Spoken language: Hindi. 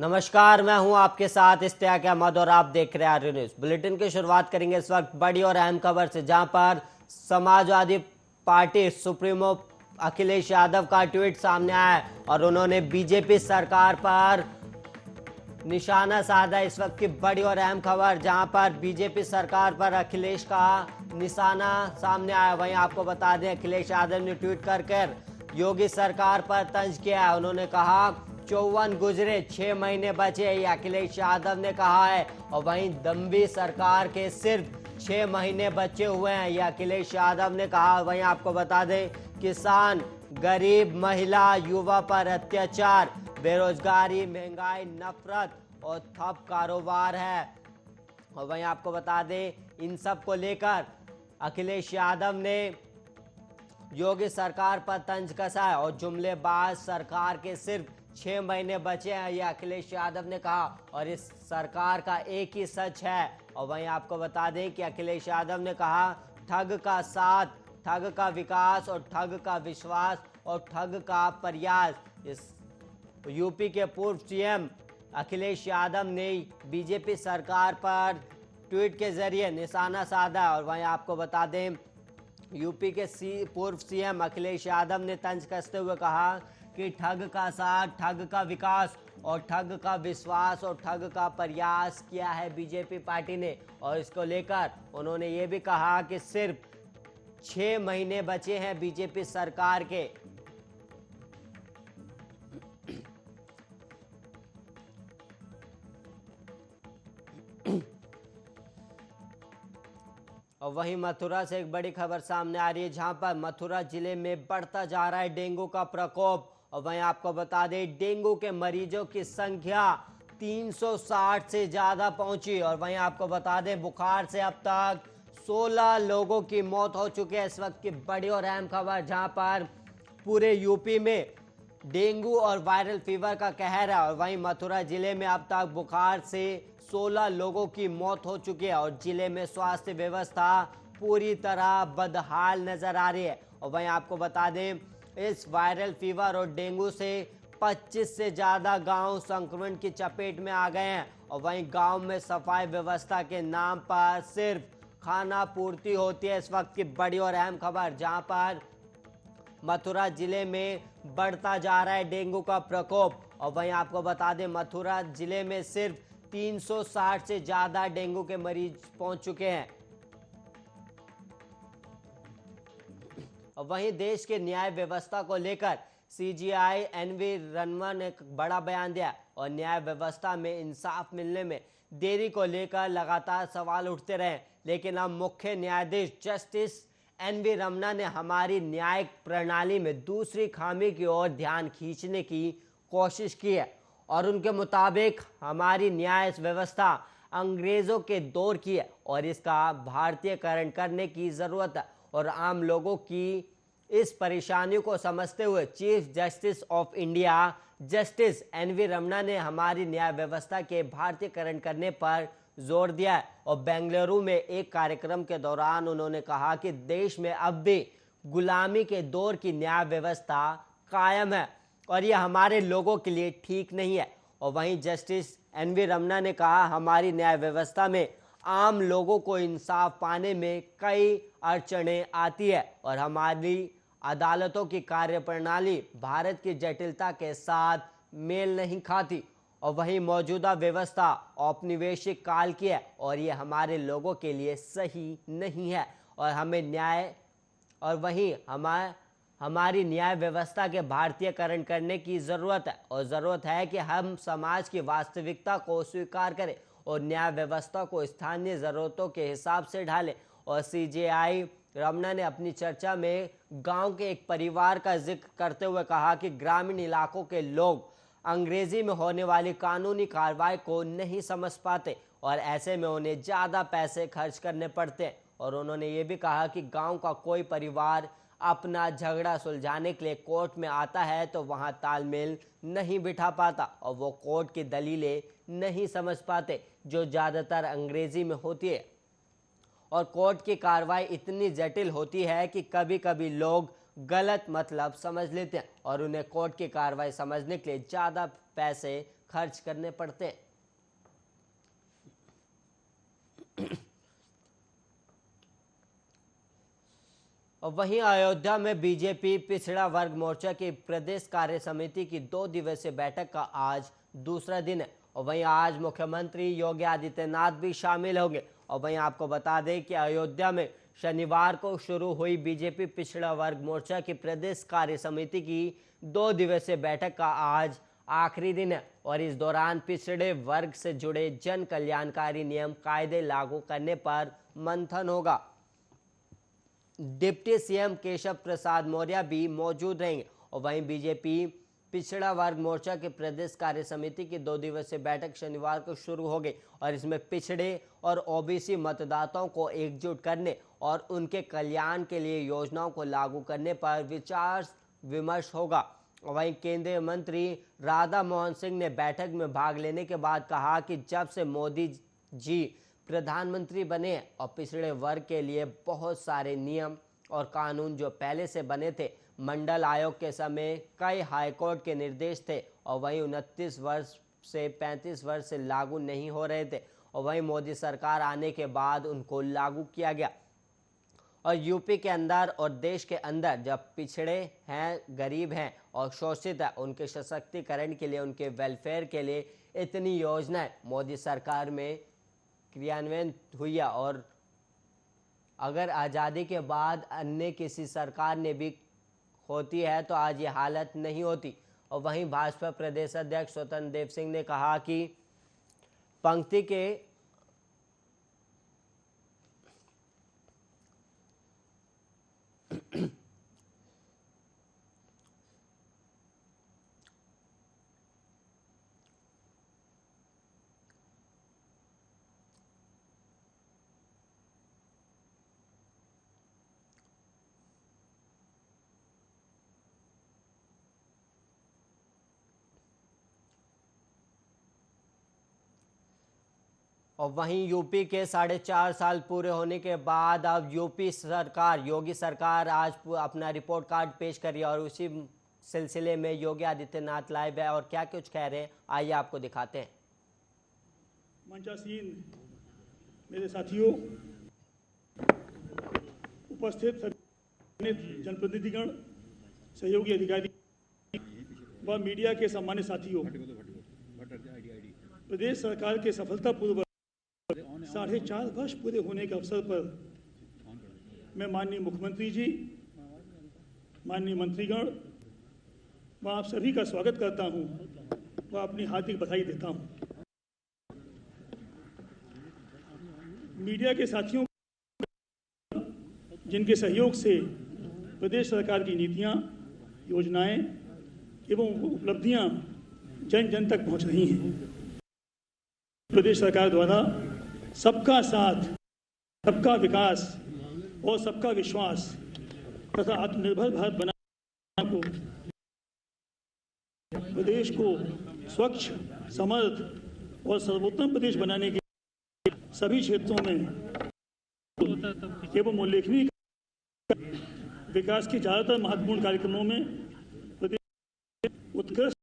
नमस्कार, मैं हूं आपके साथ इश्तियाक अहमद और आप देख रहे हैं आर्य न्यूज बुलेटिन की शुरुआत करेंगे इस वक्त बड़ी और अहम खबर से, जहां पर समाजवादी पार्टी सुप्रीमो अखिलेश यादव का ट्वीट सामने आया है और उन्होंने बीजेपी सरकार पर निशाना साधा। इस वक्त की बड़ी और अहम खबर, जहां पर बीजेपी सरकार पर अखिलेश का निशाना सामने आया। वहीं आपको बता दें, अखिलेश यादव ने ट्वीट कर योगी सरकार पर तंज किया है। उन्होंने कहा 54 गुजरे, 6 महीने बचे, ये अखिलेश यादव ने कहा है। और वहीं दम्भी सरकार के सिर्फ 6 महीने बचे हुए हैं, ये अखिलेश यादव ने कहा। वहीं आपको बता दें, किसान, गरीब, महिला, युवा पर अत्याचार, बेरोजगारी, महंगाई, नफरत और ठप कारोबार है। और वहीं आपको बता दें, इन सब को लेकर अखिलेश यादव ने योगी सरकार पर तंज कसा है और जुमलेबाज सरकार के सिर्फ 6 महीने बचे हैं, यह अखिलेश यादव ने कहा। और इस सरकार का एक ही सच है। और वहीं आपको बता दें कि अखिलेश यादव ने कहा, ठग का साथ, ठग का विकास और ठग का विश्वास और ठग का प्रयास। इस यूपी के पूर्व सीएम अखिलेश यादव ने बीजेपी सरकार पर ट्वीट के जरिए निशाना साधा। और वहीं आपको बता दें, यूपी के पूर्व सीएम अखिलेश यादव ने तंज कसते हुए कहा कि ठग का साथ, ठग का विकास और ठग का विश्वास और ठग का प्रयास किया है बीजेपी पार्टी ने। और इसको लेकर उन्होंने ये भी कहा कि सिर्फ 6 महीने बचे हैं बीजेपी सरकार के। और वहीं मथुरा से एक बड़ी खबर सामने आ रही है, जहां पर मथुरा जिले में बढ़ता जा रहा है डेंगू का प्रकोप। और वहीं आपको बता दें, डेंगू के मरीजों की संख्या 360 से ज्यादा पहुंची। और वहीं आपको बता दें, बुखार से अब तक 16 लोगों की मौत हो चुकी है। इस वक्त की बड़ी और अहम खबर, जहां पर पूरे यूपी में डेंगू और वायरल फीवर का कहर है। और वहीं मथुरा जिले में अब तक बुखार से 16 लोगों की मौत हो चुकी है और जिले में स्वास्थ्य व्यवस्था पूरी तरह बदहाल नजर आ रही है। और वहीं आपको बता दें, इस वायरल फीवर और डेंगू से 25 से ज्यादा गांव संक्रमण की चपेट में आ गए हैं। और वहीं गांव में सफाई व्यवस्था के नाम पर सिर्फ खाना पूर्ति होती है। इस वक्त की बड़ी और अहम खबर, जहां पर मथुरा जिले में बढ़ता जा रहा है डेंगू का प्रकोप। और वहीं आपको बता दें, मथुरा जिले में सिर्फ 360 से ज्यादा डेंगू के मरीज पहुंच चुके हैं। और वहीं देश के न्याय व्यवस्था को लेकर सीजीआई एनवी रनवा ने बड़ा बयान दिया और न्याय व्यवस्था में इंसाफ मिलने में देरी को लेकर लगातार सवाल उठते रहे। लेकिन अब मुख्य न्यायाधीश जस्टिस एनवी रमना ने हमारी न्यायिक प्रणाली में दूसरी खामी की ओर ध्यान खींचने की कोशिश की है। और उनके मुताबिक हमारी न्याय व्यवस्था अंग्रेजों के दौर की है और इसका भारतीयकरण करने की जरूरत है। और आम लोगों की इस परेशानियों को समझते हुए chief justice of India justice NV Ramana ने हमारी न्याय व्यवस्था के भारतीयकरण करने पर जोर दिया है। और बेंगलुरु में एक कार्यक्रम के दौरान उन्होंने कहा कि देश में अब भी गुलामी के दौर की न्याय व्यवस्था कायम है और यह हमारे लोगों के लिए ठीक नहीं है। और वहीं जस्टिस एनवी रमना ने कहा, हमारी न्याय व्यवस्था में आम लोगों को इंसाफ पाने में कई अड़चनें आती है और हमारी अदालतों की कार्यप्रणाली भारत की जटिलता के साथ मेल नहीं खाती। और वहीं मौजूदा व्यवस्था औपनिवेशिक काल की है और ये हमारे लोगों के लिए सही नहीं है और हमें न्याय और वहीं हमारी न्याय व्यवस्था के भारतीयकरण करने की ज़रूरत है। और ज़रूरत है कि हम समाज की वास्तविकता को स्वीकार करें और न्याय व्यवस्था को स्थानीय ज़रूरतों के हिसाब से ढालें। और सीजेआई रमना ने अपनी चर्चा में गांव के एक परिवार का जिक्र करते हुए कहा कि ग्रामीण इलाकों के लोग अंग्रेजी में होने वाली कानूनी कार्रवाई को नहीं समझ पाते और ऐसे में उन्हें ज़्यादा पैसे खर्च करने पड़ते हैं। और उन्होंने ये भी कहा कि गांव का कोई परिवार अपना झगड़ा सुलझाने के लिए कोर्ट में आता है तो वहां तालमेल नहीं बिठा पाता और वो कोर्ट की दलीलें नहीं समझ पाते जो ज़्यादातर अंग्रेजी में होती है। और कोर्ट की कार्रवाई इतनी जटिल होती है कि कभी कभी लोग गलत मतलब समझ लेते हैं और उन्हें कोर्ट की कार्रवाई समझने के लिए ज़्यादा पैसे खर्च करने पड़ते हैं। और वहीं अयोध्या में बीजेपी पिछड़ा वर्ग मोर्चा की प्रदेश कार्य समिति की 2 दिवसीय बैठक का आज दूसरा दिन है। और वहीं आज मुख्यमंत्री योगी आदित्यनाथ भी शामिल होंगे। और वहीं आपको बता दें कि अयोध्या में शनिवार को शुरू हुई बीजेपी पिछड़ा वर्ग मोर्चा की प्रदेश कार्य समिति की 2 दिवसीय बैठक का आज आखिरी दिन है। और इस दौरान पिछड़े वर्ग से जुड़े जन कल्याणकारी नियम कायदे लागू करने पर मंथन होगा। डिप्टी सीएम केशव प्रसाद मौर्य भी मौजूद रहेंगे। और वहीं बीजेपी पिछड़ा वर्ग मोर्चा की प्रदेश कार्य समिति की 2 दिवसीय बैठक शनिवार को शुरू हो गई। और इसमें पिछड़े और ओबीसी मतदाताओं को एकजुट करने और उनके कल्याण के लिए योजनाओं को लागू करने पर विचार विमर्श होगा। वहीं केंद्रीय मंत्री राधा मोहन सिंह ने बैठक में भाग लेने के बाद कहा कि जब से मोदी जी प्रधानमंत्री बने और पिछड़े वर्ग के लिए बहुत सारे नियम और कानून जो पहले से बने थे, मंडल आयोग के समय कई हाईकोर्ट के निर्देश थे और वहीं 29 वर्ष से 35 वर्ष से लागू नहीं हो रहे थे। और वहीं मोदी सरकार आने के बाद उनको लागू किया गया। और यूपी के अंदर और देश के अंदर जब पिछड़े हैं, गरीब हैं और शोषित है, उनके सशक्तिकरण के लिए, उनके वेलफेयर के लिए इतनी योजनाएं मोदी सरकार में क्रियान्वयन हुई है। और अगर आज़ादी के बाद अन्य किसी सरकार ने भी होती है तो आज ये हालत नहीं होती। और वहीं भाजपा प्रदेश अध्यक्ष स्वतंत्र देव सिंह ने कहा कि पंक्ति के और वहीं यूपी के 4.5 साल पूरे होने के बाद अब यूपी सरकार, योगी सरकार आज अपना रिपोर्ट कार्ड पेश कर रही है। और उसी सिलसिले में योगी आदित्यनाथ लाइव है और क्या कुछ कह रहे हैं आइए आपको दिखाते हैं। मंचासीन मेरे साथियों, उपस्थित जनप्रतिनिधिगण, सहयोगी अधिकारी व मीडिया के सम्मानित साथियों, प्रदेश सरकार के सफलतापूर्वक 4.5 वर्ष पूरे होने के अवसर पर मैं माननीय मुख्यमंत्री जी, माननीय मंत्रीगण व आप सभी का स्वागत करता हूं व अपनी हार्दिक बधाई देता हूं। मीडिया के साथियों, जिनके सहयोग से प्रदेश सरकार की नीतियां, योजनाएं एवं उपलब्धियां जन जन तक पहुंच रही हैं। प्रदेश सरकार द्वारा सबका साथ, सबका विकास और सबका विश्वास तथा आत्मनिर्भर भारत बनाने को, प्रदेश को स्वच्छ, समर्थ और सर्वोत्तम प्रदेश बनाने के सभी क्षेत्रों में एवं उल्लेखनीय विकास के ज्यादातर महत्वपूर्ण कार्यक्रमों में प्रदेश उत्कृष्ट